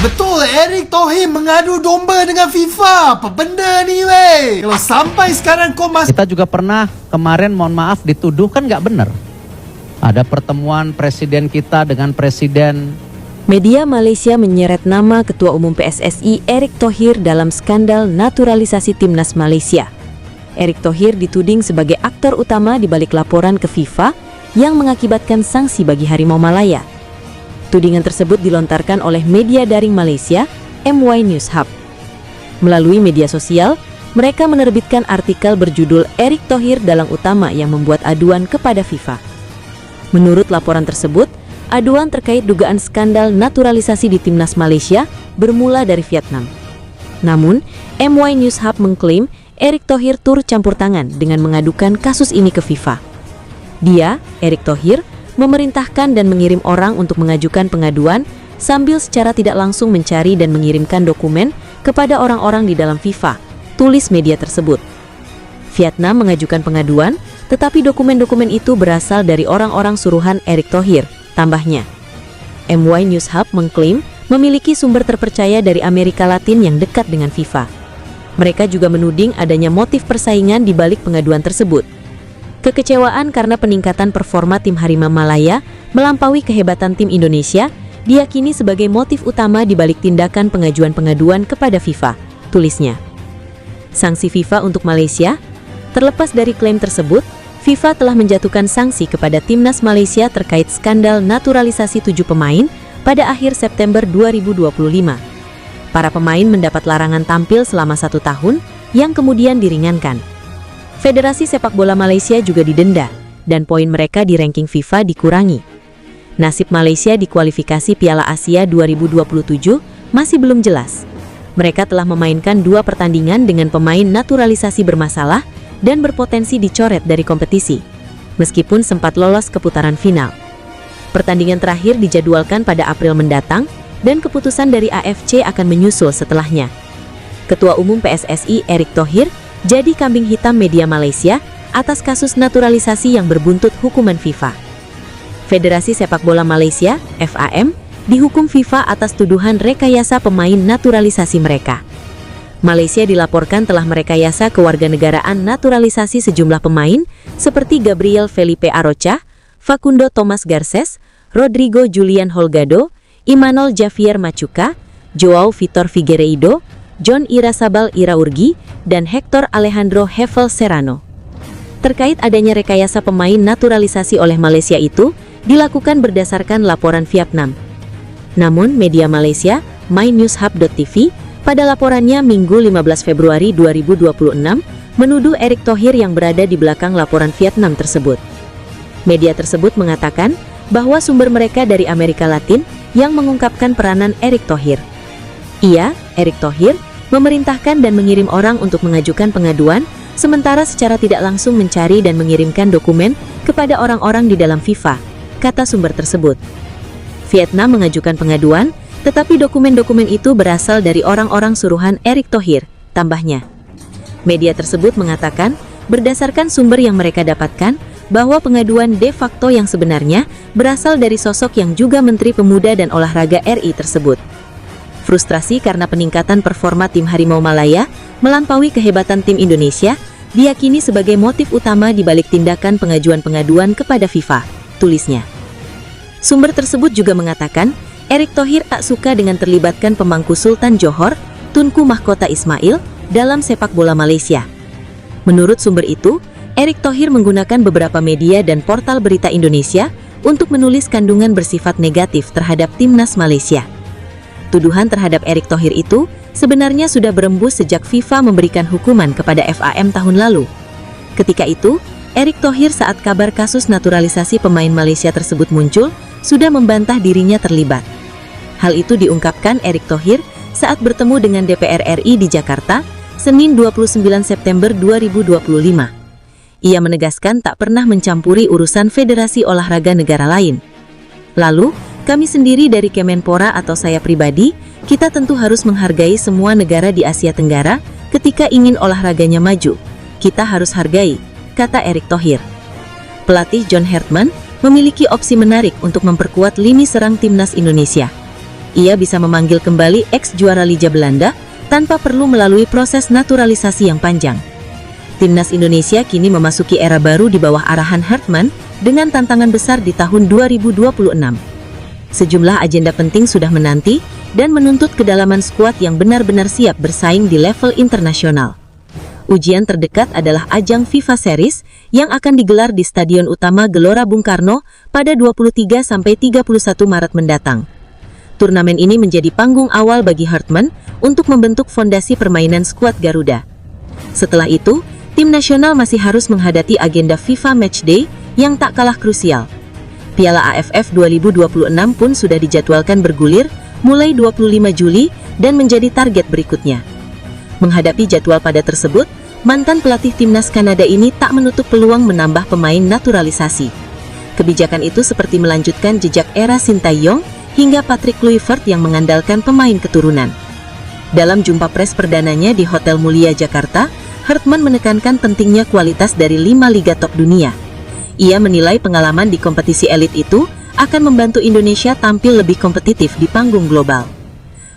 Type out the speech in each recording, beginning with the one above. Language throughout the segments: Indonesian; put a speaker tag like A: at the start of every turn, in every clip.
A: betul, Erick Thohir mengadu domba dengan FIFA. Apa benda ni weh? Kalau sampai sekarang kau masih...
B: Kita juga pernah kemarin mohon maaf dituduh kan nggak benar. Ada pertemuan presiden kita dengan presiden.
C: Media Malaysia menyeret nama Ketua Umum PSSI Erick Thohir dalam skandal naturalisasi timnas Malaysia. Erick Thohir dituding sebagai aktor utama di balik laporan ke FIFA yang mengakibatkan sanksi bagi Harimau Malaya. Tudingan tersebut dilontarkan oleh media daring Malaysia, MY News Hub. Melalui media sosial, mereka menerbitkan artikel berjudul Erick Thohir dalang utama yang membuat aduan kepada FIFA. Menurut laporan tersebut, aduan terkait dugaan skandal naturalisasi di timnas Malaysia bermula dari Vietnam. Namun, MY News Hub mengklaim Erick Thohir turut campur tangan dengan mengadukan kasus ini ke FIFA. Dia, Erick Thohir, memerintahkan dan mengirim orang untuk mengajukan pengaduan sambil secara tidak langsung mencari dan mengirimkan dokumen kepada orang-orang di dalam FIFA, tulis media tersebut. Vietnam mengajukan pengaduan, tetapi dokumen-dokumen itu berasal dari orang-orang suruhan Erick Thohir, tambahnya. MY News Hub mengklaim memiliki sumber terpercaya dari Amerika Latin yang dekat dengan FIFA. Mereka juga menuding adanya motif persaingan di balik pengaduan tersebut. Kekecewaan karena peningkatan performa tim Harimau Malaya melampaui kehebatan tim Indonesia diyakini sebagai motif utama di balik tindakan pengajuan pengaduan kepada FIFA, tulisnya. Sanksi FIFA untuk Malaysia, terlepas dari klaim tersebut, FIFA telah menjatuhkan sanksi kepada timnas Malaysia terkait skandal naturalisasi 7 pemain pada akhir September 2025. Para pemain mendapat larangan tampil selama 1 tahun yang kemudian diringankan. Federasi Sepak Bola Malaysia juga didenda dan poin mereka di ranking FIFA dikurangi. Nasib Malaysia di kualifikasi Piala Asia 2027 masih belum jelas. Mereka telah memainkan 2 pertandingan dengan pemain naturalisasi bermasalah dan berpotensi dicoret dari kompetisi, meskipun sempat lolos ke putaran final. Pertandingan terakhir dijadwalkan pada April mendatang dan keputusan dari AFC akan menyusul setelahnya. Ketua Umum PSSI Erick Thohir jadi kambing hitam media Malaysia atas kasus naturalisasi yang berbuntut hukuman FIFA. Federasi Sepak Bola Malaysia, FAM, dihukum FIFA atas tuduhan rekayasa pemain naturalisasi mereka. Malaysia dilaporkan telah merekayasa kewarganegaraan naturalisasi sejumlah pemain seperti Gabriel Felipe Arocha, Facundo Thomas Garces, Rodrigo Julian Holgado, Imanol Javier Machuca, Joao Vitor Figueiredo, John Irasabal Iraurgi, dan Hector Alejandro Hevel Serrano. Terkait adanya rekayasa pemain naturalisasi oleh Malaysia itu dilakukan berdasarkan laporan Vietnam. Namun, media Malaysia, mynewshub.tv, pada laporannya Minggu 15 Februari 2026, menuduh Erick Thohir yang berada di belakang laporan Vietnam tersebut. Media tersebut mengatakan bahwa sumber mereka dari Amerika Latin yang mengungkapkan peranan Erick Thohir. Ia, Erick Thohir, memerintahkan dan mengirim orang untuk mengajukan pengaduan, sementara secara tidak langsung mencari dan mengirimkan dokumen kepada orang-orang di dalam FIFA, kata sumber tersebut. Vietnam mengajukan pengaduan, tetapi dokumen-dokumen itu berasal dari orang-orang suruhan Erick Thohir, tambahnya. Media tersebut mengatakan, berdasarkan sumber yang mereka dapatkan, bahwa pengaduan de facto yang sebenarnya berasal dari sosok yang juga Menteri Pemuda dan Olahraga RI tersebut. Frustrasi karena peningkatan performa tim Harimau Malaya melampaui kehebatan tim Indonesia diyakini sebagai motif utama di balik tindakan pengajuan pengaduan kepada FIFA, tulisnya. Sumber tersebut juga mengatakan, Erick Thohir tak suka dengan terlibatkan pemangku Sultan Johor, Tunku Mahkota Ismail, dalam sepak bola Malaysia. Menurut sumber itu, Erick Thohir menggunakan beberapa media dan portal berita Indonesia untuk menulis kandungan bersifat negatif terhadap timnas Malaysia. Tuduhan terhadap Erick Thohir itu sebenarnya sudah berembus sejak FIFA memberikan hukuman kepada FAM tahun lalu. Ketika itu, Erick Thohir saat kabar kasus naturalisasi pemain Malaysia tersebut muncul, sudah membantah dirinya terlibat. Hal itu diungkapkan Erick Thohir saat bertemu dengan DPR RI di Jakarta, Senin 29 September 2025. Ia menegaskan tak pernah mencampuri urusan federasi olahraga negara lain. Lalu, kami sendiri dari Kemenpora atau saya pribadi, kita tentu harus menghargai semua negara di Asia Tenggara ketika ingin olahraganya maju. Kita harus hargai, kata Erick Thohir. Pelatih John Hartman memiliki opsi menarik untuk memperkuat lini serang timnas Indonesia. Ia bisa memanggil kembali ex-juara Liga Belanda tanpa perlu melalui proses naturalisasi yang panjang. Timnas Indonesia kini memasuki era baru di bawah arahan Hartman dengan tantangan besar di tahun 2026. Sejumlah agenda penting sudah menanti dan menuntut kedalaman skuad yang benar-benar siap bersaing di level internasional. Ujian terdekat adalah ajang FIFA Series yang akan digelar di Stadion Utama Gelora Bung Karno pada 23-31 Maret mendatang. Turnamen ini menjadi panggung awal bagi Hartman untuk membentuk fondasi permainan skuad Garuda. Setelah itu, tim nasional masih harus menghadapi agenda FIFA Matchday yang tak kalah krusial. Piala AFF 2026 pun sudah dijadwalkan bergulir mulai 25 Juli dan menjadi target berikutnya. Menghadapi jadwal padat tersebut, mantan pelatih timnas Kanada ini tak menutup peluang menambah pemain naturalisasi. Kebijakan itu seperti melanjutkan jejak era Sintayong hingga Patrick Kluivert yang mengandalkan pemain keturunan. Dalam jumpa pers perdananya di Hotel Mulia Jakarta, Hartman menekankan pentingnya kualitas dari 5 liga top dunia. Ia menilai pengalaman di kompetisi elit itu akan membantu Indonesia tampil lebih kompetitif di panggung global.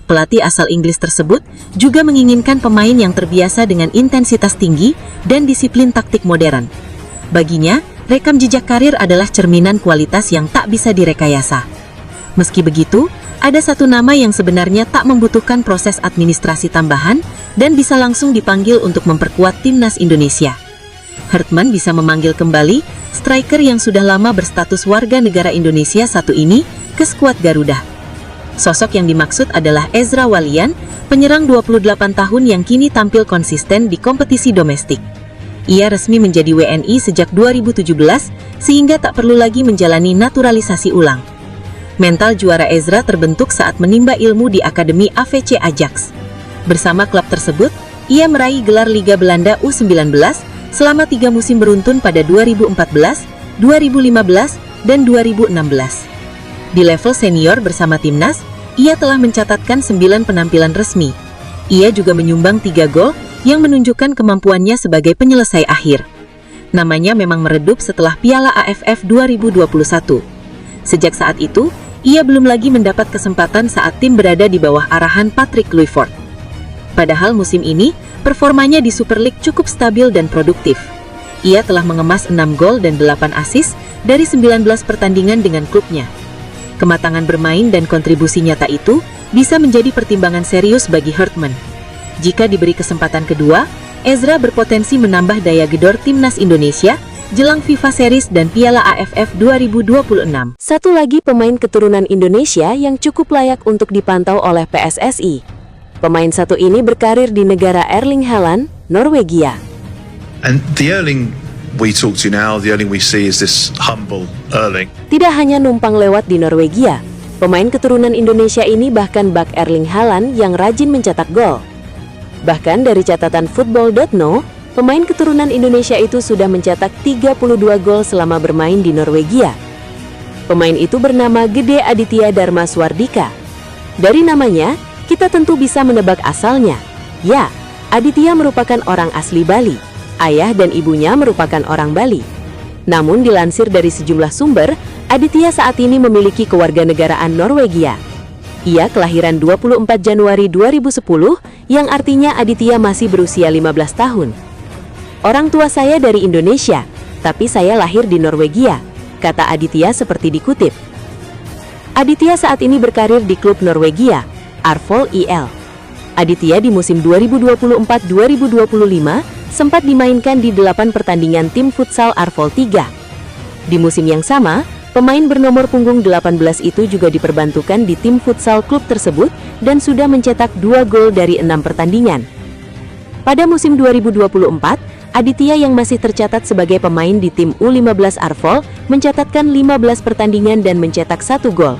C: Pelatih asal Inggris tersebut juga menginginkan pemain yang terbiasa dengan intensitas tinggi dan disiplin taktik modern. Baginya, rekam jejak karir adalah cerminan kualitas yang tak bisa direkayasa. Meski begitu, ada satu nama yang sebenarnya tak membutuhkan proses administrasi tambahan dan bisa langsung dipanggil untuk memperkuat timnas Indonesia. Hartman bisa memanggil kembali striker yang sudah lama berstatus warga negara Indonesia satu ini ke skuad Garuda. Sosok yang dimaksud adalah Ezra Walian, penyerang 28 tahun yang kini tampil konsisten di kompetisi domestik. Ia resmi menjadi WNI sejak 2017, sehingga tak perlu lagi menjalani naturalisasi ulang. Mental juara Ezra terbentuk saat menimba ilmu di Akademi AVC Ajax. Bersama klub tersebut, ia meraih gelar Liga Belanda U19 selama 3 musim beruntun pada 2014, 2015, dan 2016. Di level senior bersama timnas, ia telah mencatatkan 9 penampilan resmi. Ia juga menyumbang 3 gol yang menunjukkan kemampuannya sebagai penyelesai akhir. Namanya memang meredup setelah Piala AFF 2021. Sejak saat itu, ia belum lagi mendapat kesempatan saat tim berada di bawah arahan Patrick Kluivert. Padahal musim ini, performanya di Super League cukup stabil dan produktif. Ia telah mengemas 6 gol dan 8 assist dari 19 pertandingan dengan klubnya. Kematangan bermain dan kontribusi nyata itu bisa menjadi pertimbangan serius bagi Hartman. Jika diberi kesempatan kedua, Ezra berpotensi menambah daya gedor timnas Indonesia jelang FIFA Series dan Piala AFF 2026.
D: Satu lagi pemain keturunan Indonesia yang cukup layak untuk dipantau oleh PSSI. Pemain satu ini berkarir di negara Erling Haaland, Norwegia.
E: And the Erling we talk to now, the Erling we see is this humble Erling.
D: Tidak hanya numpang lewat di Norwegia, pemain keturunan Indonesia ini bahkan bak Erling Haaland yang rajin mencetak gol. Bahkan dari catatan Football.no, pemain keturunan Indonesia itu sudah mencetak 32 gol selama bermain di Norwegia. Pemain itu bernama Gede Aditya Dharma Swardika. Dari namanya, kita tentu bisa menebak asalnya. Ya, Aditya merupakan orang asli Bali. Ayah dan ibunya merupakan orang Bali. Namun dilansir dari sejumlah sumber, Aditya saat ini memiliki kewarganegaraan Norwegia. Ia kelahiran 24 Januari 2010, yang artinya Aditya masih berusia 15 tahun. Orang tua saya dari Indonesia, tapi saya lahir di Norwegia, kata Aditya seperti dikutip. Aditya saat ini berkarir di klub Norwegia, Arvoll IL. Aditya di musim 2024-2025 sempat dimainkan di 8 pertandingan tim futsal Arvoll 3. Di musim yang sama, pemain bernomor punggung 18 itu juga diperbantukan di tim futsal klub tersebut dan sudah mencetak 2 gol dari 6 pertandingan. Pada musim 2024, Aditya yang masih tercatat sebagai pemain di tim U15 Arvoll mencatatkan 15 pertandingan dan mencetak 1 gol.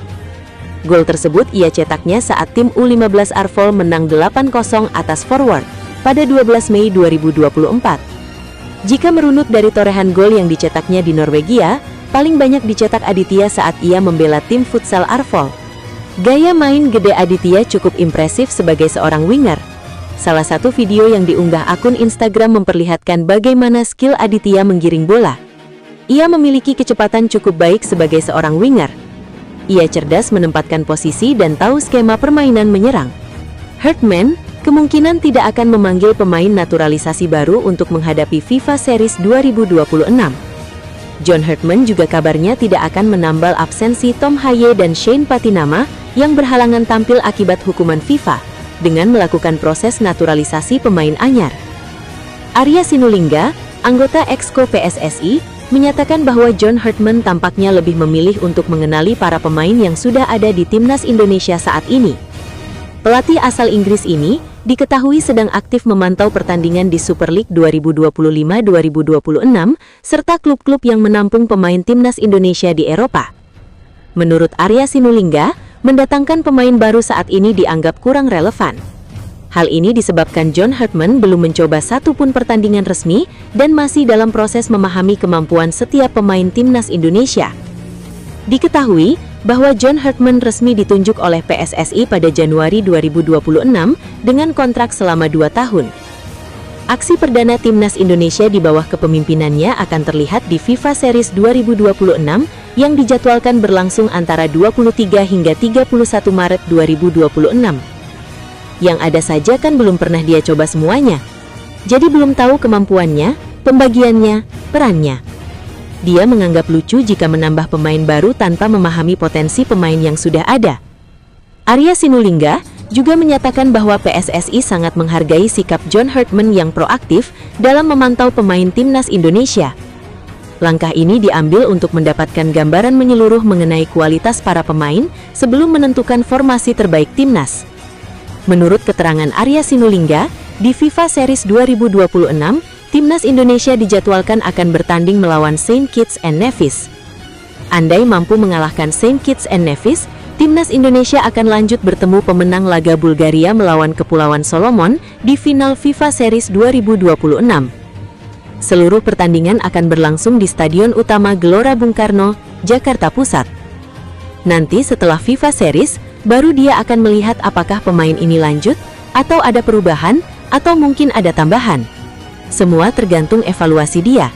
D: Gol tersebut ia cetaknya saat tim U15 Arvoll menang 8-0 atas Forward pada 12 Mei 2024. Jika merunut dari torehan gol yang dicetaknya di Norwegia, paling banyak dicetak Aditya saat ia membela tim futsal Arvoll. Gaya main Gede Aditya cukup impresif sebagai seorang winger. Salah satu video yang diunggah akun Instagram memperlihatkan bagaimana skill Aditya menggiring bola. Ia memiliki kecepatan cukup baik sebagai seorang winger. Ia cerdas menempatkan posisi dan tahu skema permainan menyerang. Hartman kemungkinan tidak akan memanggil pemain naturalisasi baru untuk menghadapi FIFA Series 2026. John Hartman juga kabarnya tidak akan menambal absensi Tom Haye dan Shane Patinama yang berhalangan tampil akibat hukuman FIFA dengan melakukan proses naturalisasi pemain anyar. Arya Sinulinga, anggota Exco PSSI, menyatakan bahwa John Hartman tampaknya lebih memilih untuk mengenali para pemain yang sudah ada di timnas Indonesia saat ini. Pelatih asal Inggris ini diketahui sedang aktif memantau pertandingan di Super League 2025-2026 serta klub-klub yang menampung pemain timnas Indonesia di Eropa. Menurut Arya Sinulinga, mendatangkan pemain baru saat ini dianggap kurang relevan. Hal ini disebabkan John Hartman belum mencoba satu pun pertandingan resmi dan masih dalam proses memahami kemampuan setiap pemain timnas Indonesia. Diketahui bahwa John Hartman resmi ditunjuk oleh PSSI pada Januari 2026 dengan kontrak selama 2 tahun. Aksi perdana timnas Indonesia di bawah kepemimpinannya akan terlihat di FIFA Series 2026 yang dijadwalkan berlangsung antara 23 hingga 31 Maret 2026. Yang ada saja kan belum pernah dia coba semuanya. Jadi belum tahu kemampuannya, pembagiannya, perannya. Dia menganggap lucu jika menambah pemain baru tanpa memahami potensi pemain yang sudah ada. Arya Sinulinga juga menyatakan bahwa PSSI sangat menghargai sikap John Hartman yang proaktif dalam memantau pemain timnas Indonesia. Langkah ini diambil untuk mendapatkan gambaran menyeluruh mengenai kualitas para pemain sebelum menentukan formasi terbaik timnas. Menurut keterangan Arya Sinulinga, di FIFA Series 2026, timnas Indonesia dijadwalkan akan bertanding melawan Saint Kitts and Nevis. Andai mampu mengalahkan Saint Kitts and Nevis, timnas Indonesia akan lanjut bertemu pemenang laga Bulgaria melawan Kepulauan Solomon di final FIFA Series 2026. Seluruh pertandingan akan berlangsung di Stadion Utama Gelora Bung Karno, Jakarta Pusat. Nanti setelah FIFA Series, baru dia akan melihat apakah pemain ini lanjut, atau ada perubahan, atau mungkin ada tambahan. Semua tergantung evaluasi dia.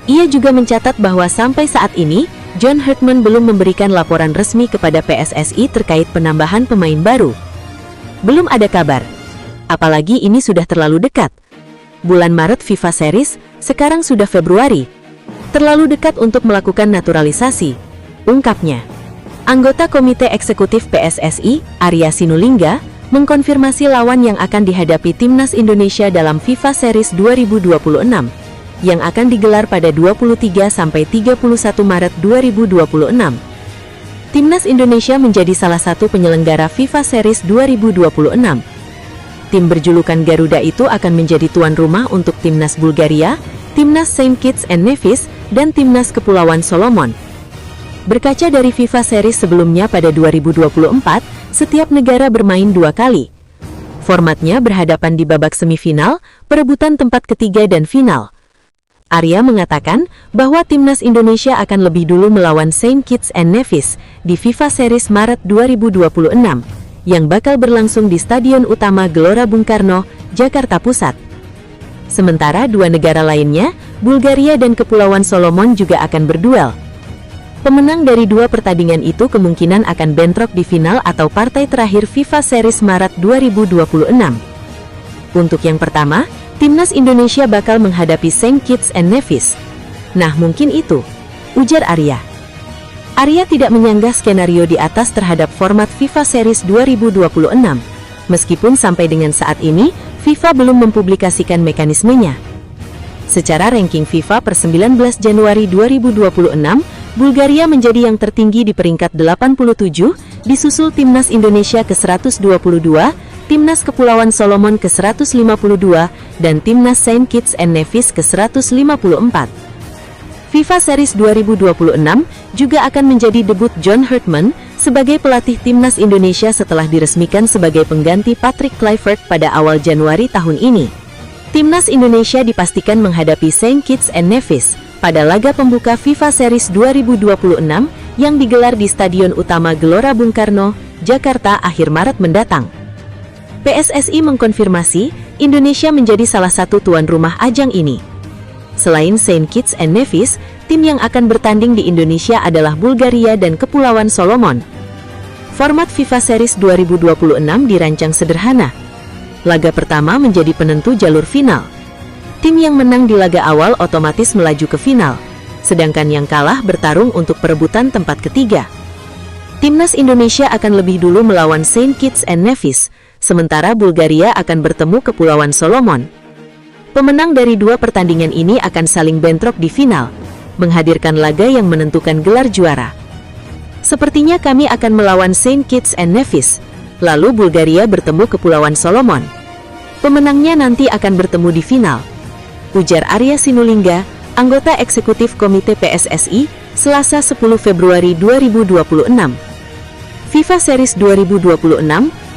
D: Ia juga mencatat bahwa sampai saat ini, John Hartman belum memberikan laporan resmi kepada PSSI terkait penambahan pemain baru. Belum ada kabar. Apalagi ini sudah terlalu dekat. Bulan Maret FIFA Series, sekarang sudah Februari. Terlalu dekat untuk melakukan naturalisasi, ungkapnya. Anggota Komite Eksekutif PSSI, Arya Sinulinga, mengkonfirmasi lawan yang akan dihadapi timnas Indonesia dalam FIFA Series 2026 yang akan digelar pada 23 sampai 31 Maret 2026. Timnas Indonesia menjadi salah satu penyelenggara FIFA Series 2026. Tim berjulukan Garuda itu akan menjadi tuan rumah untuk timnas Bulgaria, timnas Saint Kitts and Nevis, dan timnas Kepulauan Solomon. Berkaca dari FIFA Series sebelumnya pada 2024, setiap negara bermain 2 kali. Formatnya berhadapan di babak semifinal, perebutan tempat ketiga dan final. Arya mengatakan bahwa timnas Indonesia akan lebih dulu melawan Saint Kitts and Nevis di FIFA Series Maret 2026, yang bakal berlangsung di Stadion Utama Gelora Bung Karno, Jakarta Pusat. Sementara 2 negara lainnya, Bulgaria dan Kepulauan Solomon juga akan berduel. Pemenang dari 2 pertandingan itu kemungkinan akan bentrok di final atau partai terakhir FIFA Series Maret 2026. Untuk yang pertama, timnas Indonesia bakal menghadapi Saint Kitts and Nevis. Nah, mungkin itu, ujar Arya. Arya tidak menyanggah skenario di atas terhadap format FIFA Series 2026. Meskipun sampai dengan saat ini, FIFA belum mempublikasikan mekanismenya. Secara ranking FIFA per 19 Januari 2026, Bulgaria menjadi yang tertinggi di peringkat 87, disusul timnas Indonesia ke-122, timnas Kepulauan Solomon ke-152, dan timnas Saint Kitts and Nevis ke-154. FIFA Series 2026 juga akan menjadi debut John Hartman sebagai pelatih timnas Indonesia setelah diresmikan sebagai pengganti Patrick Kluivert pada awal Januari tahun ini. Timnas Indonesia dipastikan menghadapi Saint Kitts and Nevis pada laga pembuka FIFA Series 2026 yang digelar di Stadion Utama Gelora Bung Karno, Jakarta akhir Maret mendatang. PSSI mengkonfirmasi Indonesia menjadi salah satu tuan rumah ajang ini. Selain Saint Kitts and Nevis, tim yang akan bertanding di Indonesia adalah Bulgaria dan Kepulauan Solomon. Format FIFA Series 2026 dirancang sederhana. Laga pertama menjadi penentu jalur final. Tim yang menang di laga awal otomatis melaju ke final, sedangkan yang kalah bertarung untuk perebutan tempat ketiga. Timnas Indonesia akan lebih dulu melawan Saint Kitts and Nevis, sementara Bulgaria akan bertemu Kepulauan Solomon. Pemenang dari dua pertandingan ini akan saling bentrok di final, menghadirkan laga yang menentukan gelar juara. Sepertinya kami akan melawan Saint Kitts and Nevis, lalu Bulgaria bertemu Kepulauan Solomon. Pemenangnya nanti akan bertemu di final, ujar Arya Sinulinga, anggota eksekutif Komite PSSI, Selasa 10 Februari 2026. FIFA Series 2026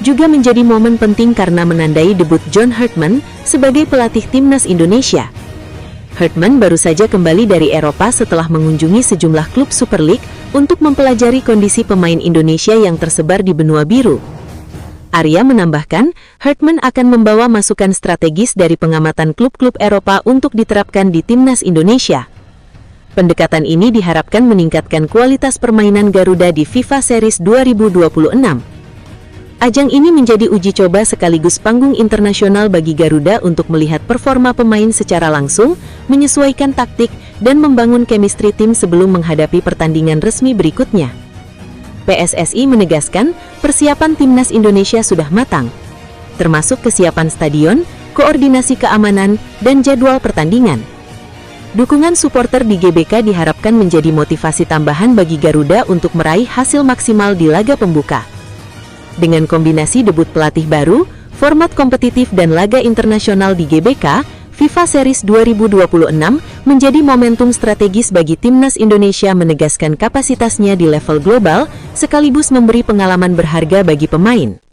D: juga menjadi momen penting karena menandai debut John Hartman sebagai pelatih timnas Indonesia. Hartman baru saja kembali dari Eropa setelah mengunjungi sejumlah klub Super League untuk mempelajari kondisi pemain Indonesia yang tersebar di benua biru. Arya menambahkan, Hartman akan membawa masukan strategis dari pengamatan klub-klub Eropa untuk diterapkan di timnas Indonesia. Pendekatan ini diharapkan meningkatkan kualitas permainan Garuda di FIFA Series 2026. Ajang ini menjadi uji coba sekaligus panggung internasional bagi Garuda untuk melihat performa pemain secara langsung, menyesuaikan taktik, dan membangun chemistry tim sebelum menghadapi pertandingan resmi berikutnya. PSSI menegaskan, persiapan timnas Indonesia sudah matang, termasuk kesiapan stadion, koordinasi keamanan, dan jadwal pertandingan. Dukungan supporter di GBK diharapkan menjadi motivasi tambahan bagi Garuda untuk meraih hasil maksimal di laga pembuka. Dengan kombinasi debut pelatih baru, format kompetitif dan laga internasional di GBK, FIFA Series 2026 menjadi momentum strategis bagi timnas Indonesia menegaskan kapasitasnya di level global, sekaligus memberi pengalaman berharga bagi pemain.